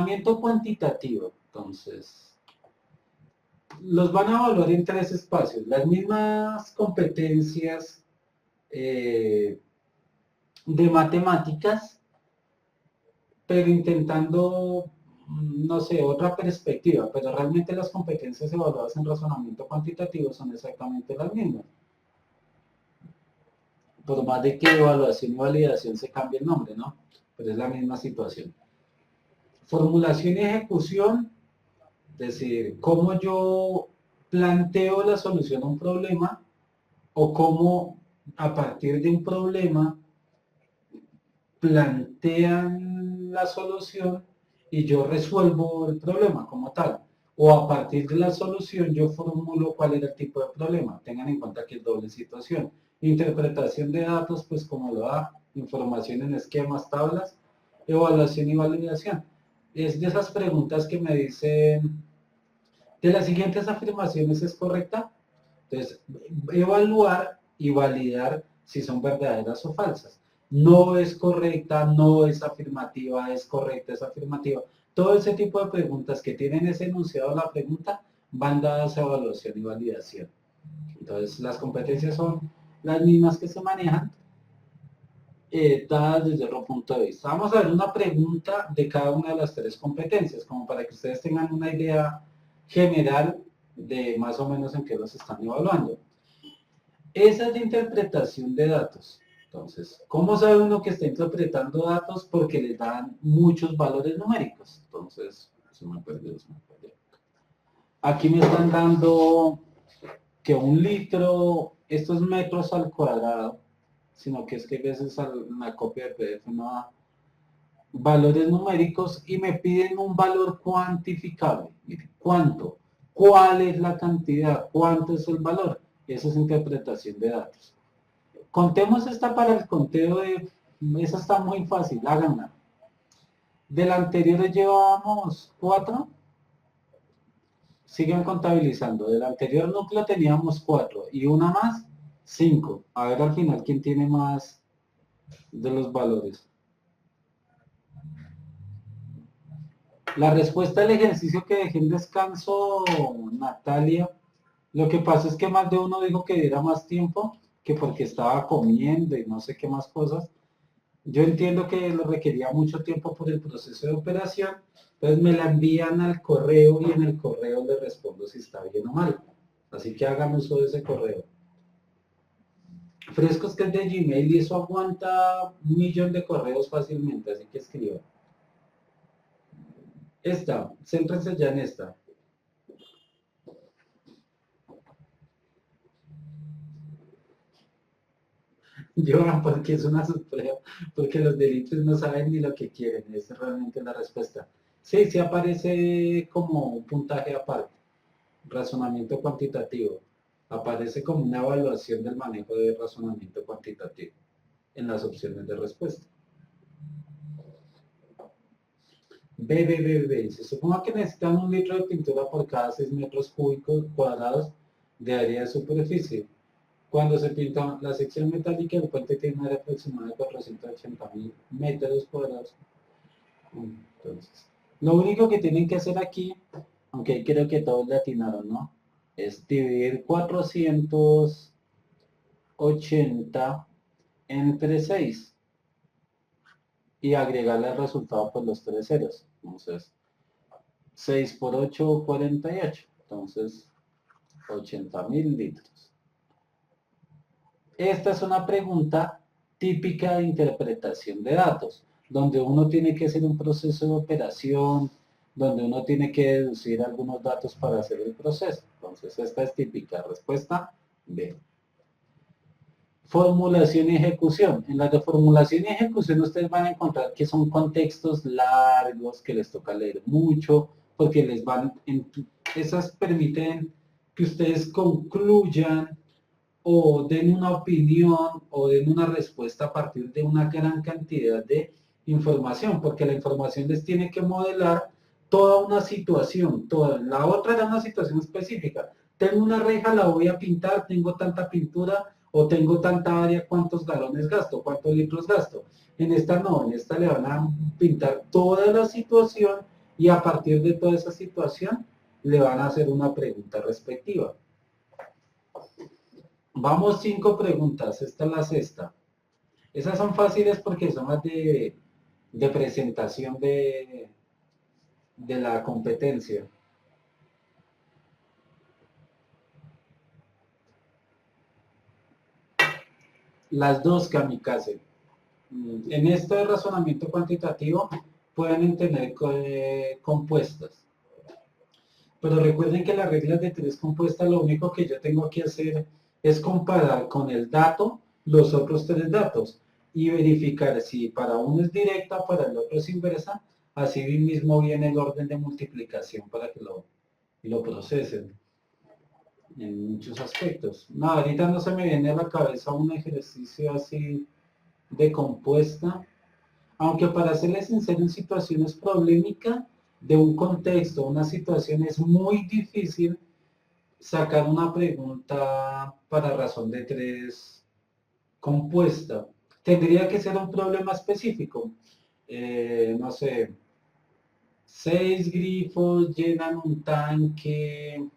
razonamiento cuantitativo, entonces, los van a evaluar en tres espacios, las mismas competencias de matemáticas, pero intentando, no sé, otra perspectiva, pero realmente las competencias evaluadas en razonamiento cuantitativo son exactamente las mismas. Por más de que evaluación y validación se cambie el nombre, ¿no? Pero es la misma situación. Formulación y ejecución, es decir, cómo yo planteo la solución a un problema o cómo a partir de un problema plantean la solución y yo resuelvo el problema como tal. O a partir de la solución yo formulo cuál era el tipo de problema. Tengan en cuenta que es doble situación. Interpretación de datos, pues como lo da, información en esquemas, tablas, evaluación y validación. Es de esas preguntas que me dicen, de las siguientes afirmaciones es correcta. Entonces, evaluar y validar si son verdaderas o falsas. No es correcta, no es afirmativa, es correcta, es afirmativa. Todo ese tipo de preguntas que tienen ese enunciado de la pregunta van dadas a evaluación y validación. Entonces, las competencias son las mismas que se manejan, dadas desde otro punto de vista. Vamos a ver una pregunta de cada una de las tres competencias, como para que ustedes tengan una idea general de más o menos en qué los están evaluando. Esa es de interpretación de datos. Entonces, ¿cómo sabe uno que está interpretando datos? Porque le dan muchos valores numéricos. Entonces, se me perdió. Aquí me están dando que 1 litro, estos metros al cuadrado, sino que es que a veces la copia de PDF no da valores numéricos y me piden un valor cuantificable. Miren, ¿cuánto? ¿Cuál es la cantidad? ¿Cuánto es el valor? Esa es interpretación de datos. Contemos esta para el conteo de... Esa está muy fácil, háganla. Del anterior llevábamos 4. Sigan contabilizando. Del anterior núcleo teníamos 4 y una más, 5. A ver al final quién tiene más de los valores. La respuesta del ejercicio que dejé en descanso, Natalia, lo que pasa es que más de uno dijo que diera más tiempo, que porque estaba comiendo y no sé qué más cosas. Yo entiendo que le requería mucho tiempo por el proceso de operación, entonces me la envían al correo y en el correo le respondo si está bien o mal. Así que hagan uso de ese correo. Frescos que es de Gmail y eso aguanta 1.000.000 de correos fácilmente, así que escriban. Esta, céntrense ya en esta. Lloran porque es una sorpresa, porque los delitos no saben ni lo que quieren, esa es realmente la respuesta. Sí, sí aparece como un puntaje aparte, razonamiento cuantitativo, aparece como una evaluación del manejo de razonamiento cuantitativo en las opciones de respuesta. Se supone que necesitan 1 litro de pintura por cada 6 metros cúbicos cuadrados de área de superficie. Cuando se pinta la sección metálica, el puente tiene un área aproximada de 480.000 metros cuadrados. Entonces, lo único que tienen que hacer aquí, aunque creo que todos le atinaron, ¿no? Es dividir 480 entre 6 y agregarle al resultado pues los 3 ceros. Entonces, 6 por 8, 48. Entonces, 80.000 litros. Esta es una pregunta típica de interpretación de datos, donde uno tiene que hacer un proceso de operación, donde uno tiene que deducir algunos datos para hacer el proceso. Entonces, esta es típica. Respuesta B. Formulación y ejecución. En las de formulación y ejecución ustedes van a encontrar que son contextos largos, que les toca leer mucho, porque les van, esas permiten que ustedes concluyan o den una opinión o den una respuesta a partir de una gran cantidad de información, porque la información les tiene que modelar toda una situación, toda. La otra era una situación específica. Tengo una reja, la voy a pintar, tengo tanta pintura o tengo tanta área, ¿cuántos galones gasto? ¿Cuántos litros gasto? En esta no, en esta le van a pintar toda la situación y a partir de toda esa situación le van a hacer una pregunta respectiva. Vamos 5 preguntas, esta es la sexta. Esas son fáciles porque son las de presentación de la competencia. Las dos kamikaze. En este razonamiento cuantitativo pueden entender compuestas. Pero recuerden que las reglas de 3 compuestas, lo único que yo tengo que hacer es comparar con el dato los otros 3 datos y verificar si para uno es directa, para el otro es inversa. Así mismo viene el orden de multiplicación para que lo procesen en muchos aspectos. No, ahorita no se me viene a la cabeza un ejercicio así de compuesta, aunque para serles sincero, en situaciones problemáticas de un contexto, una situación, es muy difícil sacar una pregunta para razón de 3 compuesta. Tendría que ser un problema específico. No sé, 6 grifos llenan un tanque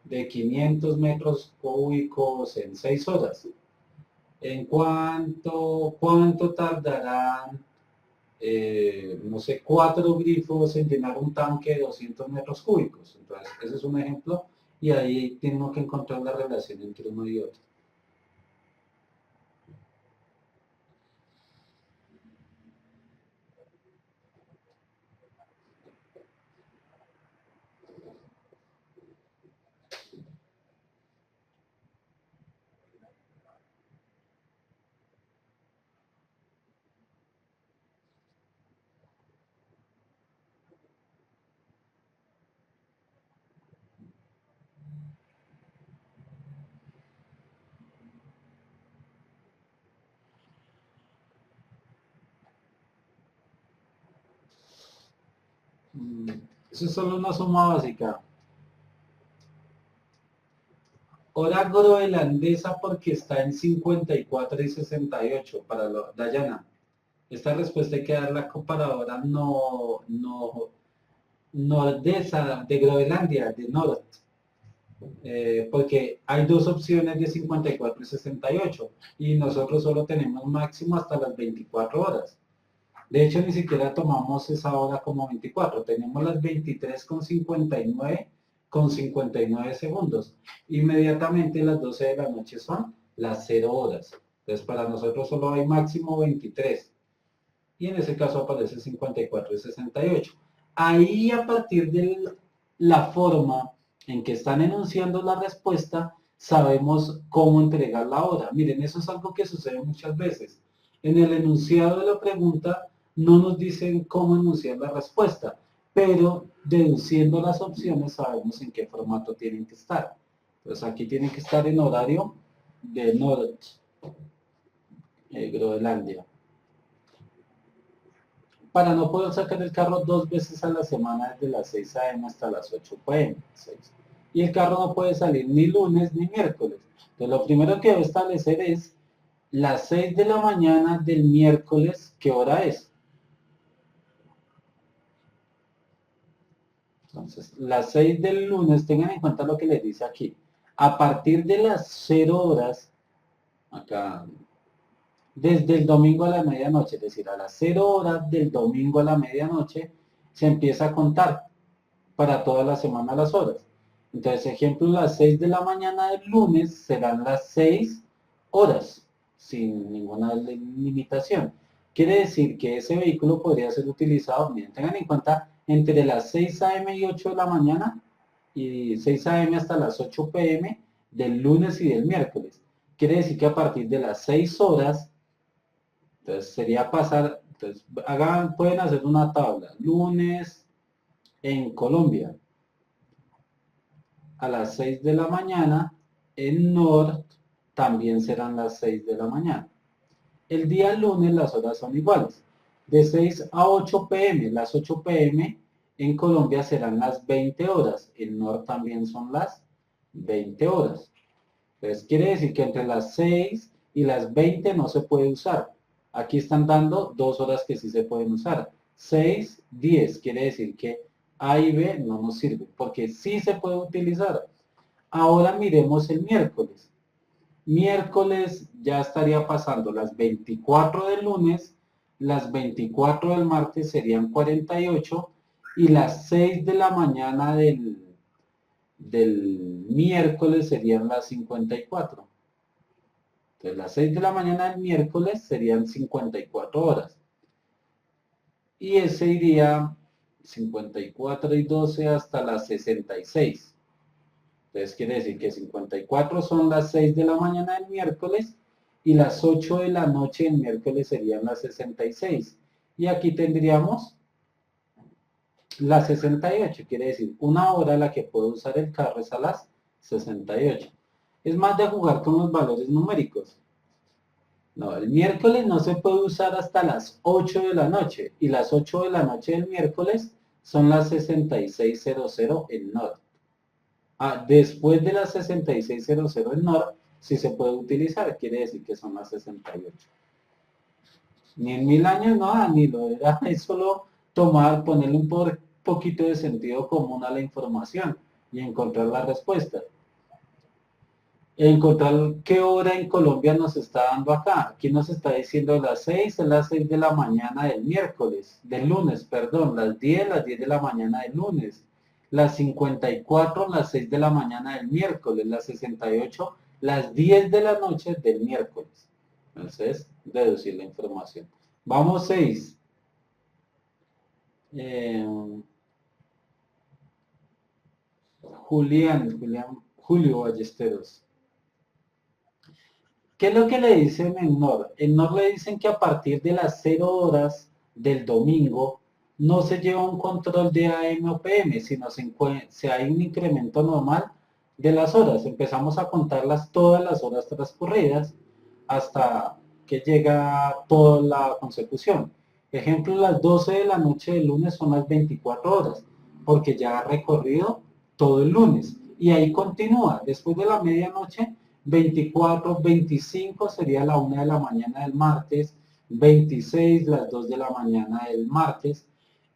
de 500 metros cúbicos en 6 horas. ¿En cuánto tardarán, no sé, 4 grifos en llenar un tanque de 200 metros cúbicos? Entonces, ese es un ejemplo y ahí tengo que encontrar la relación entre uno y otro. Eso es solo una suma básica. Hora groenlandesa porque está en 54 y 68 para Dayana. Esta respuesta hay que darla comparadora nordesa de Groenlandia, de Nord. Porque hay 2 opciones de 54 y 68 y nosotros solo tenemos máximo hasta las 24 horas. De hecho, ni siquiera tomamos esa hora como 24, tenemos las 23:59 con 59 segundos. Inmediatamente las 12 de la noche son las 0 horas. Entonces, para nosotros solo hay máximo 23. Y en ese caso aparece 54 y 68. Ahí, a partir de la forma en que están enunciando la respuesta, sabemos cómo entregar la hora. Miren, eso es algo que sucede muchas veces. En el enunciado de la pregunta no nos dicen cómo enunciar la respuesta, pero deduciendo las opciones sabemos en qué formato tienen que estar. Entonces aquí tienen que estar en horario de Nord, Groenlandia. Para no poder sacar el carro 2 veces a la semana desde las 6 a.m. hasta las 8 p.m. Y el carro no puede salir ni lunes ni miércoles. Entonces lo primero que debo establecer es las 6 de la mañana del miércoles, ¿qué hora es? Entonces, las 6 del lunes, tengan en cuenta lo que les dice aquí. A partir de las 0 horas, acá, desde el domingo a la medianoche, es decir, a las 0 horas del domingo a la medianoche, se empieza a contar para toda la semana las horas. Entonces, ejemplo, las 6 de la mañana del lunes serán las 6 horas, sin ninguna limitación. Quiere decir que ese vehículo podría ser utilizado, miren, tengan en cuenta, entre las 6 a.m. y 8 de la mañana, y 6 a.m. hasta las 8 p.m. del lunes y del miércoles. Quiere decir que a partir de las 6 horas, entonces sería pasar, entonces pueden hacer una tabla, lunes en Colombia, a las 6 de la mañana, en Nord también serán las 6 de la mañana. El día lunes las horas son iguales, de 6 a 8 p.m. Las 8 p.m. en Colombia serán las 20 horas, en Nord también son las 20 horas. Entonces quiere decir que entre las 6 y las 20 no se puede usar. Aquí están dando 2 horas que sí se pueden usar. 6, 10. Quiere decir que A y B no nos sirven, porque sí se puede utilizar. Ahora miremos el miércoles. Miércoles ya estaría pasando las 24 del lunes, las 24 del martes serían 48 y las 6 de la mañana del miércoles serían las 54. Entonces las 6 de la mañana del miércoles serían 54 horas. Y ese iría 54 y 12 hasta las 66. Entonces quiere decir que 54 son las 6 de la mañana del miércoles y las 8 de la noche del miércoles serían las 66. Y aquí tendríamos las 68, quiere decir una hora a la que puedo usar el carro es a las 68. Es más de jugar con los valores numéricos. No, el miércoles no se puede usar hasta las 8 de la noche y las 8 de la noche del miércoles son las 66:00 en NOR. Después de las 66:00 en NOR, sí se puede utilizar, quiere decir que son las 68. Ni en 1000 años, no, ni lo era, es solo ponerle un poquito de sentido común a la información y encontrar la respuesta. Encontrar qué hora en Colombia nos está dando acá. Aquí nos está diciendo las 6, es las 6 de la mañana del miércoles, del lunes, perdón, las 10 de la mañana del lunes. Las 54, las 6 de la mañana del miércoles, las 68, las 10 de la noche del miércoles. Entonces, deducir la información. Vamos 6. Julio Ballesteros. ¿Qué es lo que le dicen en NOR? En NOR le dicen que a partir de las 0 horas del domingo no se lleva un control de AM o PM, sino se hay un incremento normal de las horas. Empezamos a contarlas todas las horas transcurridas hasta que llega toda la consecución. Ejemplo, las 12 de la noche del lunes son las 24 horas, porque ya ha recorrido todo el lunes. Y ahí continúa. Después de la medianoche 24, 25 sería la 1 de la mañana del martes, 26 las 2 de la mañana del martes,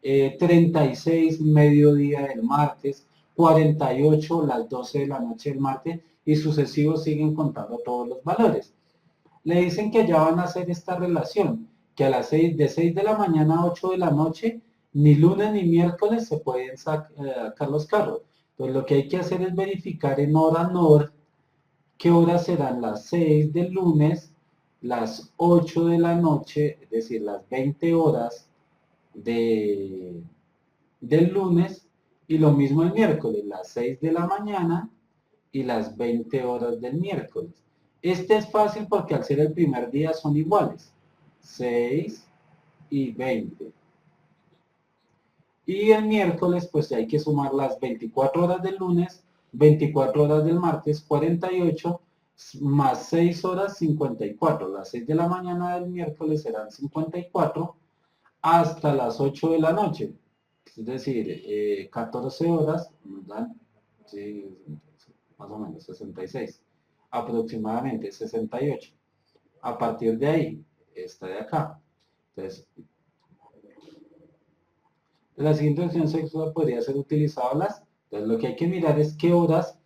36 mediodía del martes, 48 las 12 de la noche del martes y sucesivos siguen contando todos los valores. Le dicen que ya van a hacer esta relación, que a las 6, de 6 de la mañana a 8 de la noche, ni lunes ni miércoles se pueden sacar los carros. Entonces lo que hay que hacer es verificar en hora NOR qué horas serán las 6 del lunes, las 8 de la noche, es decir, las 20 horas del lunes, y lo mismo el miércoles, las 6 de la mañana y las 20 horas del miércoles. Este es fácil porque al ser el primer día son iguales, 6 y 20. Y el miércoles pues hay que sumar las 24 horas del lunes, 24 horas del martes, 48, más 6 horas, 54. Las 6 de la mañana del miércoles serán 54 hasta las 8 de la noche. Es decir, 14 horas nos dan, sí, más o menos 66, aproximadamente 68. A partir de ahí, esta de acá. Entonces, la siguiente opción sexual podría ser utilizada las. Entonces, lo que hay que mirar es qué horas.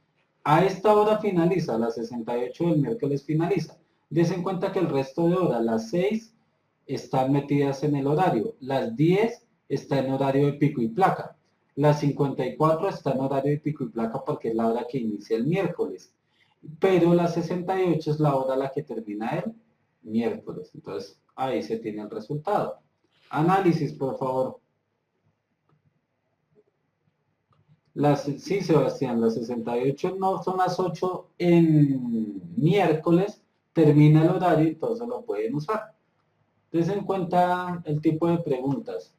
A esta hora finaliza, a las 68 del miércoles finaliza. Des en cuenta que el resto de horas, las 6, están metidas en el horario. Las 10 está en horario de pico y placa. Las 54 está en horario de pico y placa porque es la hora que inicia el miércoles. Pero la 68 es la hora a la que termina el miércoles. Entonces, ahí se tiene el resultado. Análisis, por favor. Sí, Sebastián, las 68 no son las 8 en miércoles, termina el horario, entonces lo pueden usar. Ten en cuenta el tipo de preguntas.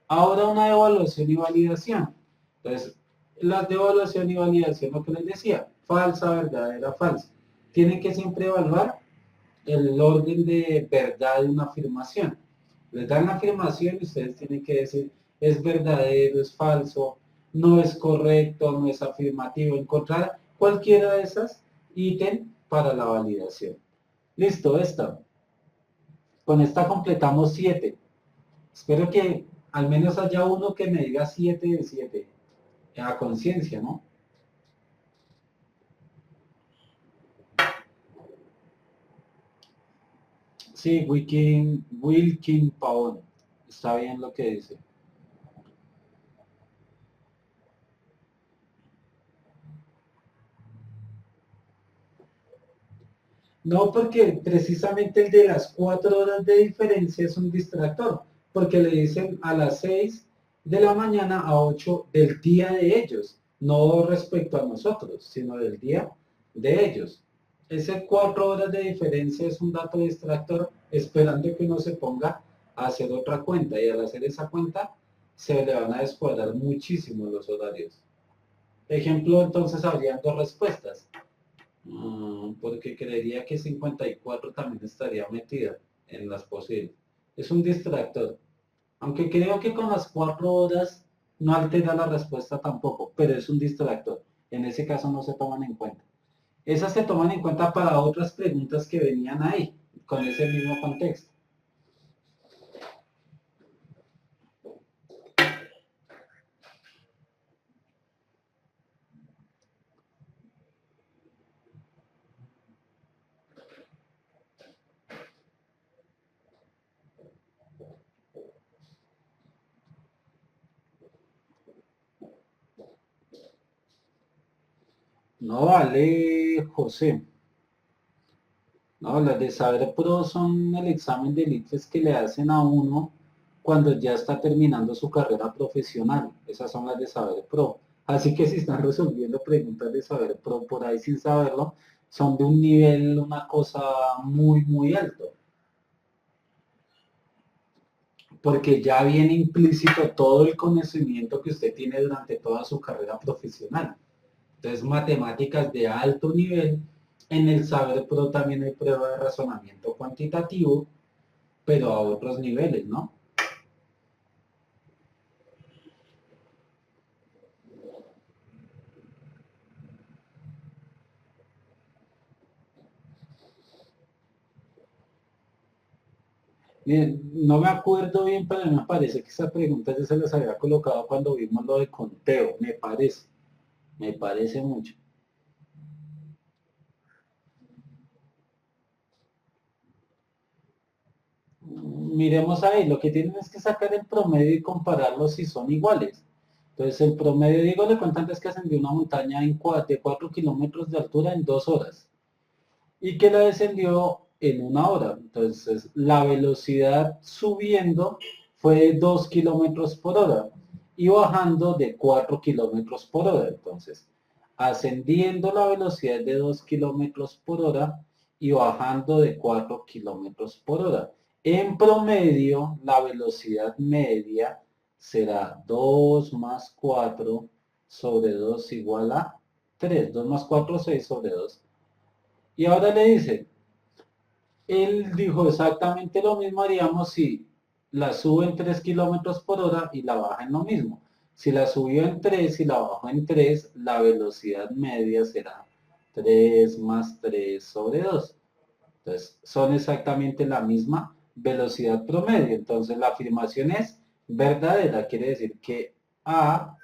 Ahora una evaluación y validación. Entonces, las de evaluación y validación, lo que les decía, falsa, verdadera, falsa. Tienen que siempre evaluar el orden de verdad de una afirmación. Les dan la afirmación y ustedes tienen que decir, es verdadero, es falso, no es correcto, no es afirmativo. Encontrar cualquiera de esas ítems para la validación. Listo, esta. Con esta completamos 7. Espero que al menos haya uno que me diga 7 de 7, a conciencia, ¿no? Sí, Wilkin Paul, está bien lo que dice. No, porque precisamente el de las 4 horas de diferencia es un distractor, porque le dicen a las 6 de la mañana a 8 del día de ellos, no respecto a nosotros, sino del día de ellos. Ese 4 horas de diferencia es un dato distractor esperando que uno se ponga a hacer otra cuenta y al hacer esa cuenta se le van a descuadrar muchísimo los horarios. Ejemplo, entonces habrían dos respuestas. Porque creería que 54 también estaría metida en las posibles. Es un distractor. Aunque creo que con las 4 horas no altera la respuesta tampoco, pero es un distractor. En ese caso no se toman en cuenta. Esas se toman en cuenta para otras preguntas que venían ahí, con ese mismo contexto. No vale, José. No, las de Saber Pro son el examen de ICFES que le hacen a uno cuando ya está terminando su carrera profesional. Esas son las de Saber Pro. Así que si están resolviendo preguntas de Saber Pro por ahí sin saberlo, son de un nivel, una cosa muy, muy alto. Porque ya viene implícito todo el conocimiento que usted tiene durante toda su carrera profesional. Entonces, matemáticas de alto nivel. En el Saber Pro también hay prueba de razonamiento cuantitativo, pero a otros niveles, ¿no? Miren, no me acuerdo bien, pero me parece que esa pregunta ya se las había colocado cuando vimos lo de conteo, me parece mucho. Miremos ahí, lo que tienen es que sacar el promedio y compararlos si son iguales. Entonces el promedio, digo, le cuentan es que ascendió una montaña de 4 kilómetros de altura en 2 horas y que la descendió en 1 hora. Entonces la velocidad subiendo fue de 2 kilómetros por hora y bajando de 4 kilómetros por hora. Entonces, ascendiendo la velocidad de 2 kilómetros por hora y bajando de 4 kilómetros por hora. En promedio, la velocidad media será 2 más 4 sobre 2 igual a 3. 2 más 4, 6 sobre 2. Y ahora le dice, él dijo exactamente lo mismo haríamos si la sube en 3 kilómetros por hora y la baja en lo mismo. Si la subió en 3 y la bajó en 3, la velocidad media será 3 más 3 sobre 2. Entonces, son exactamente la misma velocidad promedio. Entonces, la afirmación es verdadera. Quiere decir que A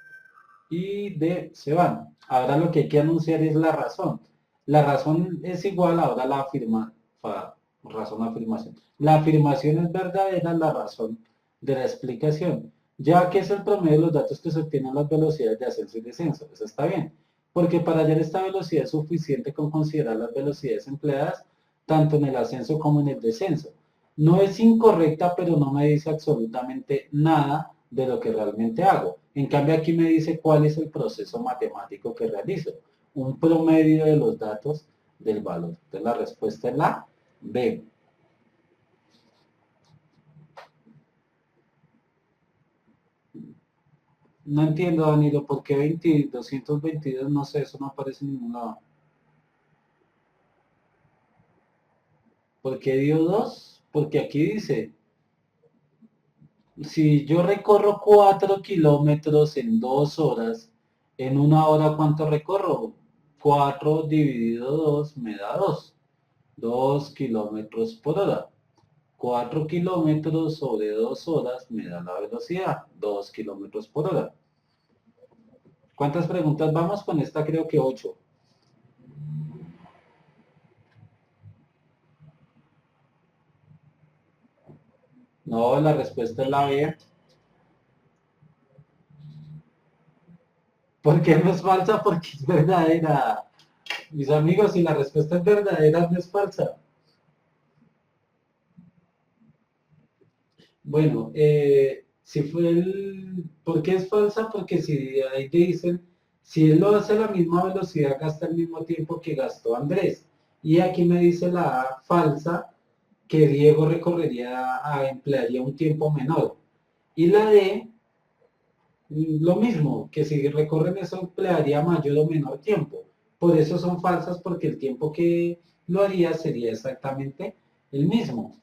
y D se van. Ahora lo que hay que anunciar es la razón. La razón es igual, ahora la razón afirmación. La afirmación es verdadera, la razón de la explicación, ya que es el promedio de los datos que se obtienen las velocidades de ascenso y descenso. Eso está bien, porque para hallar esta velocidad es suficiente con considerar las velocidades empleadas tanto en el ascenso como en el descenso. No es incorrecta, pero no me dice absolutamente nada de lo que realmente hago. En cambio, aquí me dice cuál es el proceso matemático que realizo. Un promedio de los datos del valor. Entonces, la respuesta es la B. No entiendo, Danilo, ¿por qué 222? No sé, eso no aparece en ningún lado. ¿Por qué dio 2? Porque aquí dice, si yo recorro 4 kilómetros en 2 horas, en 1 hora, ¿cuánto recorro? 4 dividido 2 me da 2. 2 kilómetros por hora. 4 kilómetros sobre 2 horas me da la velocidad, 2 kilómetros por hora. ¿Cuántas preguntas vamos? Con esta creo que 8. No, la respuesta es la B. ¿Por qué no es falsa? Porque es verdadera. Mis amigos, si la respuesta es verdadera, no es falsa. Bueno, si fue ¿por qué es falsa? Porque si ahí te dicen, si él lo hace a la misma velocidad, gasta el mismo tiempo que gastó Andrés. Y aquí me dice la A falsa, que Diego emplearía un tiempo menor. Y la D, lo mismo, que si recorren eso emplearía mayor o menor tiempo. Por eso son falsas, porque el tiempo que lo haría sería exactamente el mismo.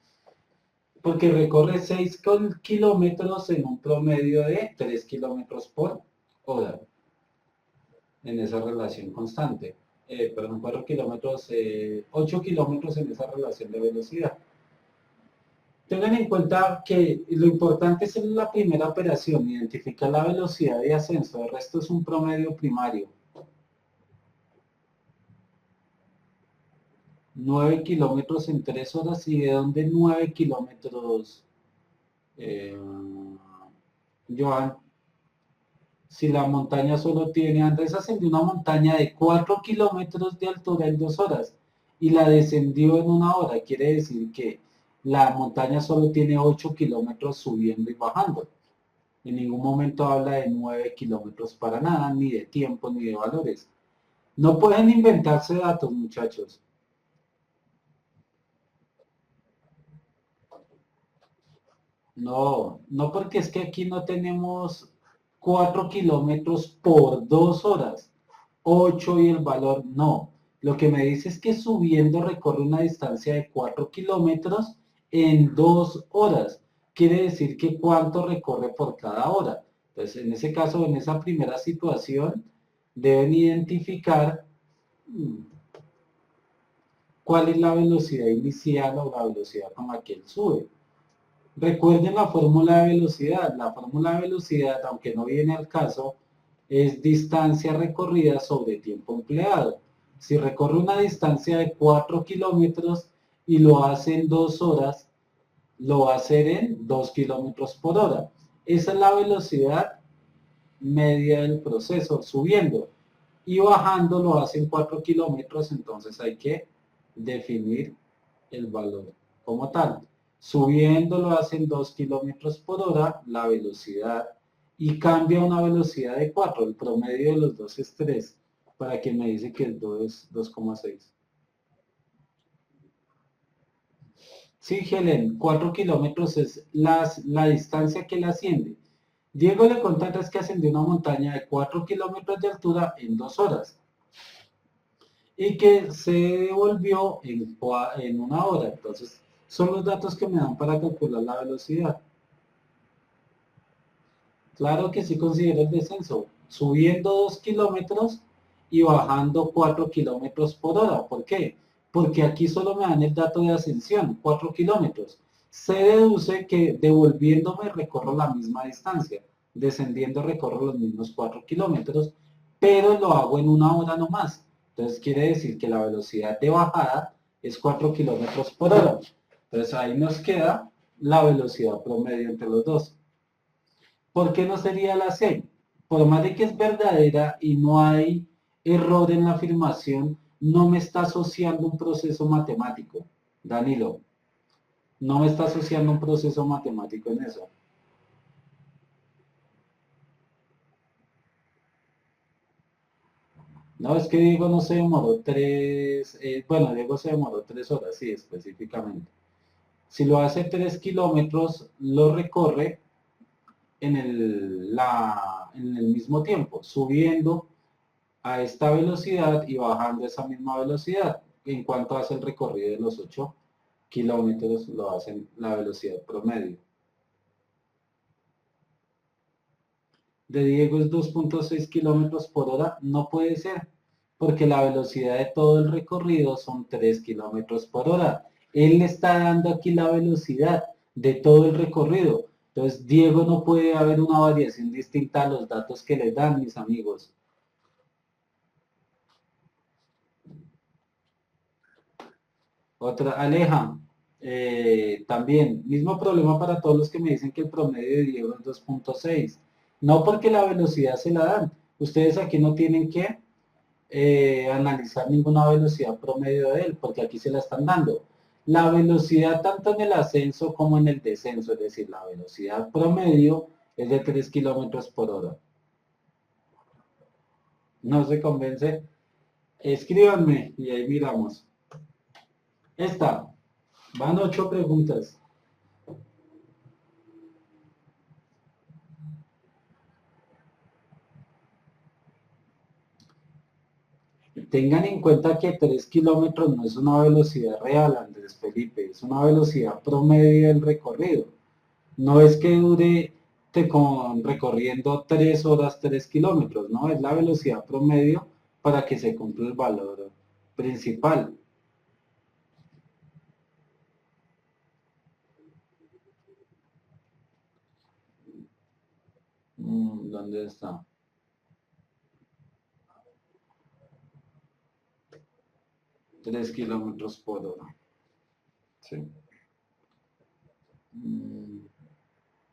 Porque recorre 6 kilómetros en un promedio de 3 kilómetros por hora en esa relación constante. Perdón, 4 kilómetros, 8 kilómetros en esa relación de velocidad. Tengan en cuenta que lo importante es en la primera operación, identificar la velocidad de ascenso, el resto es un promedio primario. 9 kilómetros en 3 horas, y de dónde 9 kilómetros, Joan, si la montaña solo tiene, Andrés ascendió una montaña de 4 kilómetros de altura en 2 horas y la descendió en 1 hora, quiere decir que la montaña solo tiene 8 kilómetros subiendo y bajando. En ningún momento habla de 9 kilómetros para nada, ni de tiempo, ni de valores. No pueden inventarse datos, muchachos. No, no, porque es que aquí no tenemos 4 kilómetros por 2 horas, 8 y el valor, no. Lo que me dice es que subiendo recorre una distancia de 4 kilómetros en 2 horas. Quiere decir que cuánto recorre por cada hora. Entonces, en ese caso, en esa primera situación, deben identificar cuál es la velocidad inicial o la velocidad con la que él sube. Recuerden la fórmula de velocidad. La fórmula de velocidad, aunque no viene al caso, es distancia recorrida sobre tiempo empleado. Si recorre una distancia de 4 kilómetros y lo hace en 2 horas, lo va a hacer en 2 kilómetros por hora. Esa es la velocidad media del proceso, subiendo. Y bajando lo hace en 4 kilómetros, entonces hay que definir el valor como tal. Subiendo lo hacen 2 kilómetros por hora, la velocidad, y cambia a una velocidad de 4. El promedio de los dos es 3, para quien me dice que el 2 es 2,6. Sí, Helen, 4 kilómetros es la distancia que él asciende. Diego le contata es que ascendió una montaña de 4 kilómetros de altura en 2 horas y que se devolvió en 1 hora. Entonces, son los datos que me dan para calcular la velocidad. Claro que sí considero el descenso, subiendo 2 kilómetros y bajando 4 kilómetros por hora. ¿Por qué? Porque aquí solo me dan el dato de ascensión, 4 kilómetros. Se deduce que devolviéndome recorro la misma distancia, descendiendo recorro los mismos 4 kilómetros, pero lo hago en 1 hora nomás. Entonces quiere decir que la velocidad de bajada es 4 kilómetros por hora. Entonces ahí nos queda la velocidad promedio entre los dos. ¿Por qué no sería la C? Por más de que es verdadera y no hay error en la afirmación, no me está asociando un proceso matemático. Danilo, no me está asociando un proceso matemático en eso. No, es que Diego no se demoró bueno, Diego se demoró 3 horas, sí, específicamente. Si lo hace 3 kilómetros, lo recorre en el mismo tiempo, subiendo a esta velocidad y bajando esa misma velocidad. En cuanto hace el recorrido de los 8 kilómetros, lo hacen la velocidad promedio. De Diego es 2,6 kilómetros por hora, no puede ser, porque la velocidad de todo el recorrido son 3 kilómetros por hora. Él le está dando aquí la velocidad de todo el recorrido. Entonces, Diego no puede haber una variación distinta a los datos que le dan, mis amigos. Otra, Aleja, también, mismo problema para todos los que me dicen que el promedio de Diego es 2.6. No porque la velocidad se la dan. Ustedes aquí no tienen que analizar ninguna velocidad promedio de él, porque aquí se la están dando. La velocidad tanto en el ascenso como en el descenso, es decir, la velocidad promedio es de 3 kilómetros por hora. ¿No se convence? Escríbanme y ahí miramos. Esta, van 8 preguntas. Tengan en cuenta que 3 kilómetros no es una velocidad real, Andrés Felipe, es una velocidad promedio del recorrido. No es que dure recorriendo 3 horas 3 kilómetros, no, es la velocidad promedio para que se cumpla el valor principal. ¿Dónde está? 3 kilómetros por hora. Sí.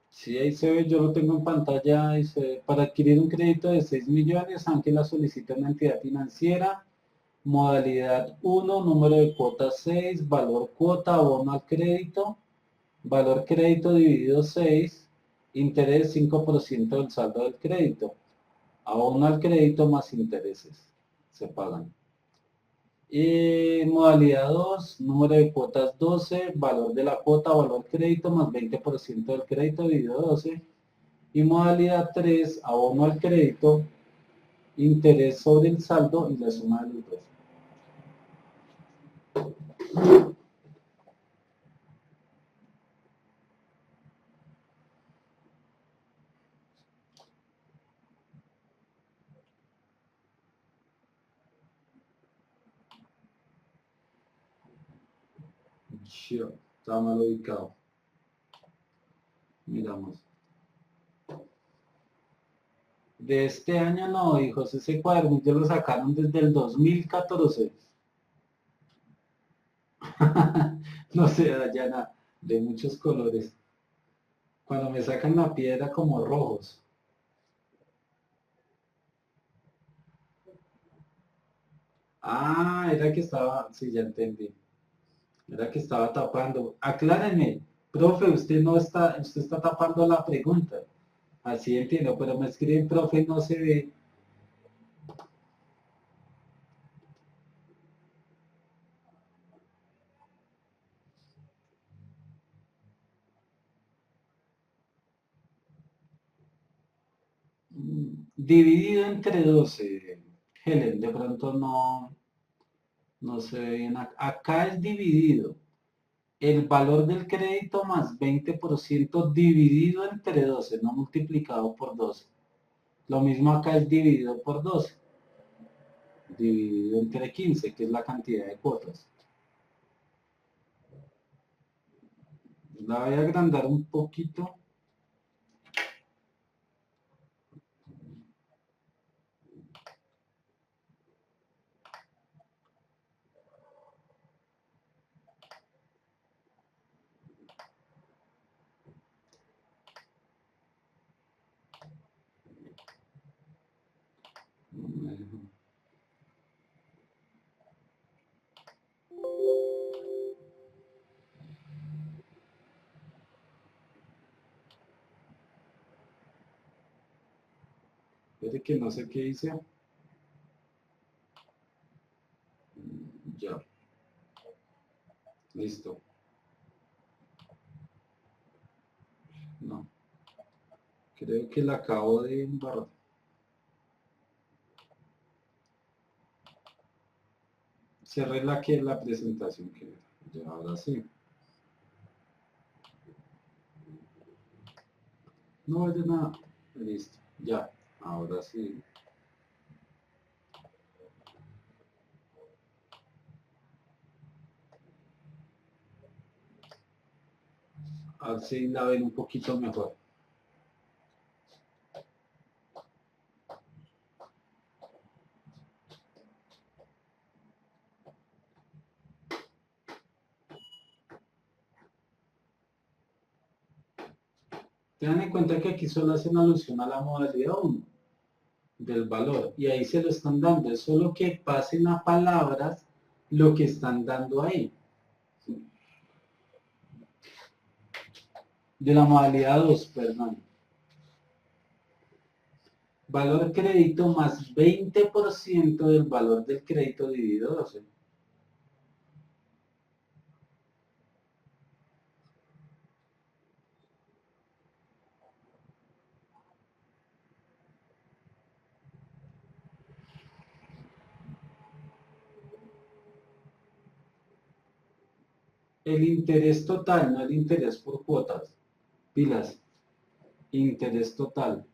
Sí, ahí se ve, yo lo tengo en pantalla, dice, para adquirir un crédito de 6 millones, Ángela solicita una entidad financiera, modalidad 1, número de cuota 6, valor cuota, abono al crédito, valor crédito dividido 6, interés 5% del saldo del crédito, abono al crédito más intereses, se pagan. Y modalidad 2, número de cuotas 12, valor de la cuota, valor crédito más 20% del crédito dividido 12. Y modalidad 3, abono al crédito, interés sobre el saldo y la suma de los dos. Está mal ubicado. Miramos. De este año no, hijos, ese cuadernillo lo sacaron desde el 2014. No sé, Dayana, de muchos colores. Cuando me sacan la piedra como rojos. Ah, era que estaba, sí, ya entendí. Era que estaba tapando. Aclárenme, profe, usted está tapando la pregunta. Así entiendo, pero me escriben, profe, no se ve. Dividido entre 12. Helen, de pronto no se ve bien. Acá es dividido. El valor del crédito más 20% dividido entre 12, no multiplicado por 12. Lo mismo acá es dividido por 12, dividido entre 15, que es la cantidad de cuotas. La voy a agrandar un poquito. Espere que no sé qué hice. Ya, listo. No, creo que la acabo de embarrar. Cerré la que es la presentación que ya ahora sí. No es de nada. Listo, ya, ahora sí. A ver si la ven un poquito mejor. Tengan en cuenta que aquí solo hacen alusión a la modalidad 1 del valor y ahí se lo están dando. Es solo que pasen a palabras lo que están dando ahí. De la modalidad 2, perdón. Valor crédito más 20% del valor del crédito dividido 12. El interés total, no el interés por cuotas. Pilas. Interés total.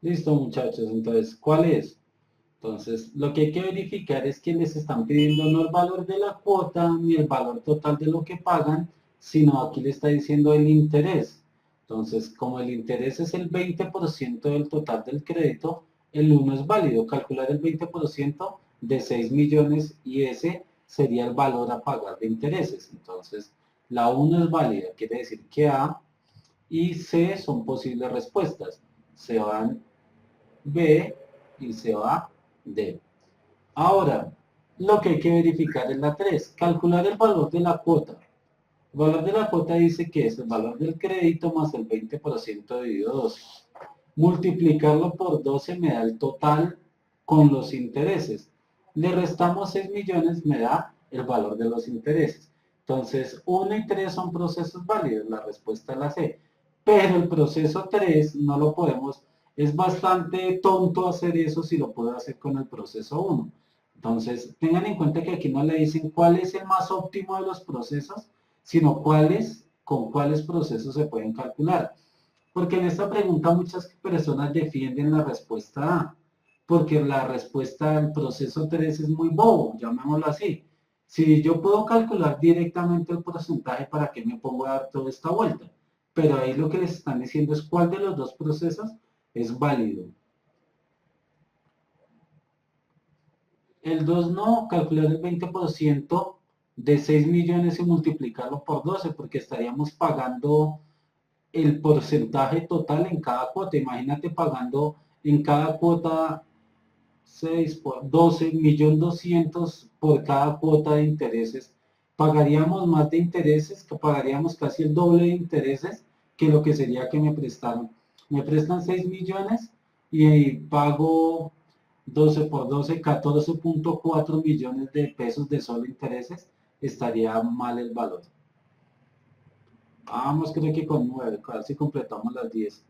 Listo, muchachos. Entonces, ¿cuál es? Entonces, lo que hay que verificar es que les están pidiendo no el valor de la cuota ni el valor total de lo que pagan, sino aquí le está diciendo el interés. Entonces, como el interés es el 20% del total del crédito, el uno es válido. Calcular el 20% de 6 millones y ese sería el valor a pagar de intereses. Entonces, la uno es válida, quiere decir que A y C son posibles respuestas. Se van B y se va D. Ahora, lo que hay que verificar es la 3. Calcular el valor de la cuota. El valor de la cuota dice que es el valor del crédito más el 20% dividido 12. Multiplicarlo por 12 me da el total con los intereses. Le restamos 6 millones, me da el valor de los intereses. Entonces, 1 y 3 son procesos válidos, la respuesta es la C. Pero el proceso 3 no lo podemos, es bastante tonto hacer eso si lo puedo hacer con el proceso 1. Entonces, tengan en cuenta que aquí no le dicen cuál es el más óptimo de los procesos, sino con cuáles procesos se pueden calcular. Porque en esta pregunta muchas personas defienden la respuesta A, porque la respuesta del proceso 3 es muy bobo, llamémoslo así. Si yo puedo calcular directamente el porcentaje, ¿para qué me pongo a dar toda esta vuelta? Pero ahí lo que les están diciendo es cuál de los dos procesos es válido. El 2 no, calcular el 20% de 6 millones y multiplicarlo por 12, porque estaríamos pagando el porcentaje total en cada cuota. Imagínate pagando en cada cuota 6 por 12, 1.200.000 por cada cuota de intereses. Pagaríamos más de intereses, que pagaríamos casi el doble de intereses que lo que sería que me prestaron. Me prestan 6 millones y pago 12 por 12, 14.4 millones de pesos de solo intereses. Estaría mal el valor. Vamos, creo que con 9, casi completamos las 10.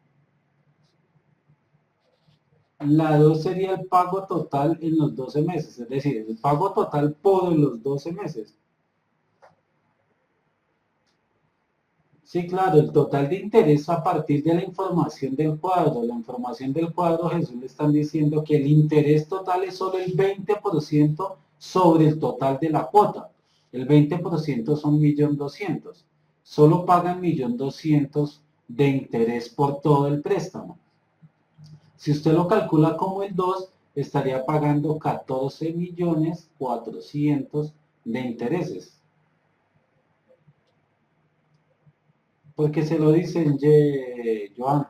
La 2 sería el pago total en los 12 meses, es decir, el pago total por los 12 meses. Sí, claro, el total de interés a partir de la información del cuadro. La información del cuadro, Jesús le están diciendo que el interés total es solo el 20% sobre el total de la cuota. El 20% son 1.200.000. Solo pagan 1.200.000 de interés por todo el préstamo. Si usted lo calcula como el 2, estaría pagando 14.400.000 de intereses. Porque se lo dicen, Joan,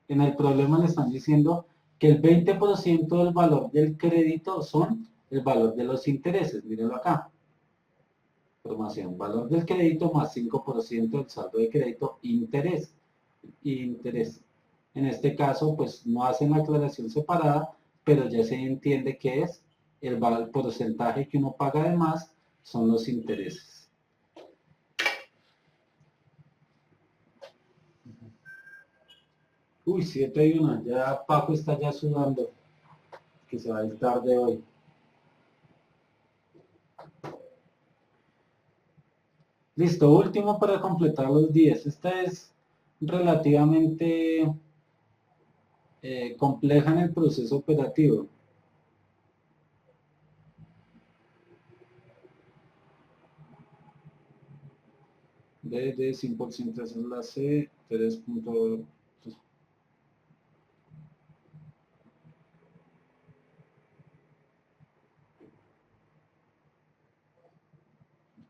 en el problema le están diciendo que el 20% del valor del crédito son el valor de los intereses. Mírenlo acá. Información, valor del crédito más 5% del saldo de crédito, interés. Interés. En este caso, pues no hacen la aclaración separada, pero ya se entiende qué es el porcentaje que uno paga de más son los intereses. Uy, 7:01, ya Paco está ya sudando, que se va a ir tarde hoy. Listo, último para completar los 10. Esta es relativamente compleja en el proceso operativo. B de 100%, esa es la C, 3.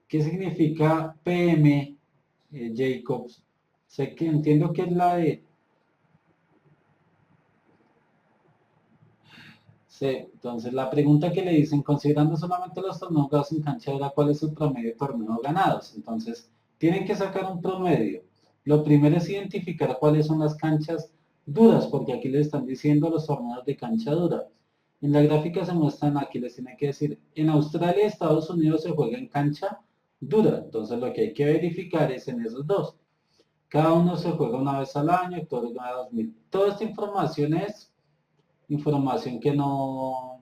¿Qué significa PM, Jacobs? Sé que entiendo que es la de C. Entonces la pregunta que le dicen, considerando solamente los torneos ganados en cancha dura, ¿cuál es el promedio de torneos ganados? Entonces tienen que sacar un promedio. Lo primero es identificar cuáles son las canchas duras, porque aquí les están diciendo los torneos de cancha dura. En la gráfica se muestran, aquí les tiene que decir, en Australia y Estados Unidos se juega en cancha dura. Entonces lo que hay que verificar es en esos dos. Cada uno se juega una vez al año, todo cada 2000. Toda esta información es información que no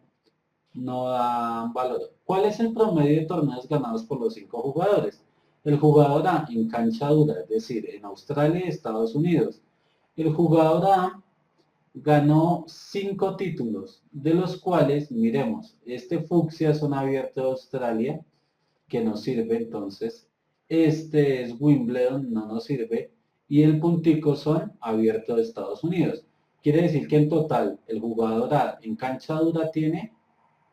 da valor. ¿Cuál es el promedio de torneos ganados por los 5 jugadores? El jugador A en cancha dura, es decir, en Australia y Estados Unidos. El jugador A ganó 5 títulos, de los cuales, miremos, este fucsia es un abierto de Australia, que nos sirve entonces. Este es Wimbledon, no nos sirve. Y el puntico son abierto de Estados Unidos. Quiere decir que en total el jugador A en cancha dura tiene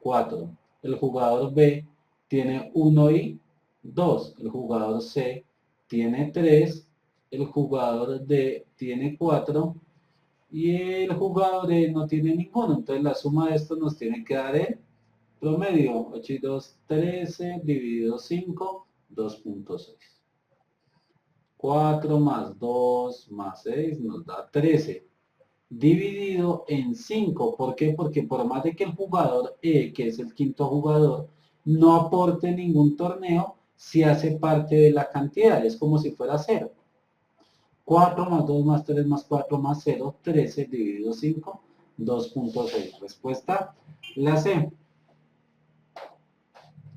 4. El jugador B tiene 1 y 2. El jugador C tiene 3. El jugador D tiene 4. Y el jugador E no tiene ninguno. Entonces la suma de estos nos tiene que dar el promedio. 8 y 2, 13, dividido 5, 2.6. 4 más 2 más 6 nos da 13. Dividido en 5. ¿Por qué? Porque por más de que el jugador E, que es el quinto jugador, no aporte ningún torneo, si hace parte de la cantidad. Es como si fuera 0. 4 más 2 más 3 más 4 más 0, 13 dividido 5, 2.6. Respuesta, la C.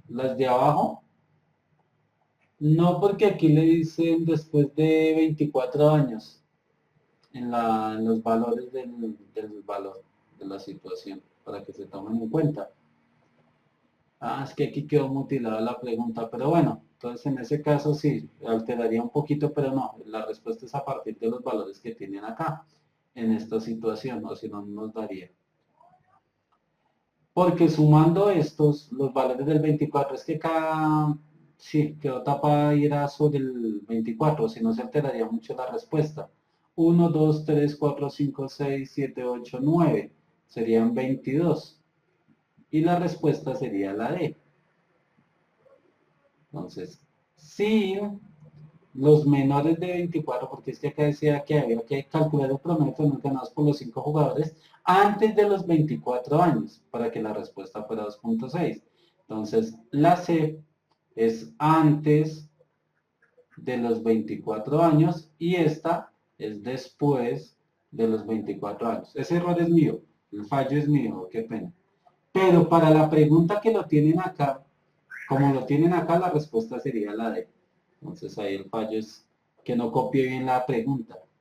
Las de abajo, no, porque aquí le dicen después de 24 años en los valores del valor de la situación, para que se tomen en cuenta. Ah, es que aquí quedó mutilada la pregunta, pero bueno, entonces en ese caso sí, alteraría un poquito, pero no, la respuesta es a partir de los valores que tienen acá, en esta situación, o si no, nos daría. Porque sumando estos, los valores del 24, es que cada, sí, quedó tapada y era sobre el 24, si no se alteraría mucho la respuesta. 1, 2, 3, 4, 5, 6, 7, 8, 9, serían 22. Y la respuesta sería la D. Entonces, si los menores de 24, porque es que acá decía que había que calcular el promedio de torneos ganados por los 5 jugadores antes de los 24 años, para que la respuesta fuera 2.6. Entonces, la C es antes de los 24 años y esta es después de los 24 años. Ese error es mío, el fallo es mío, qué pena. Pero para la pregunta que lo tienen acá, como lo tienen acá, la respuesta sería la D. Entonces ahí el fallo es que no copie bien la pregunta.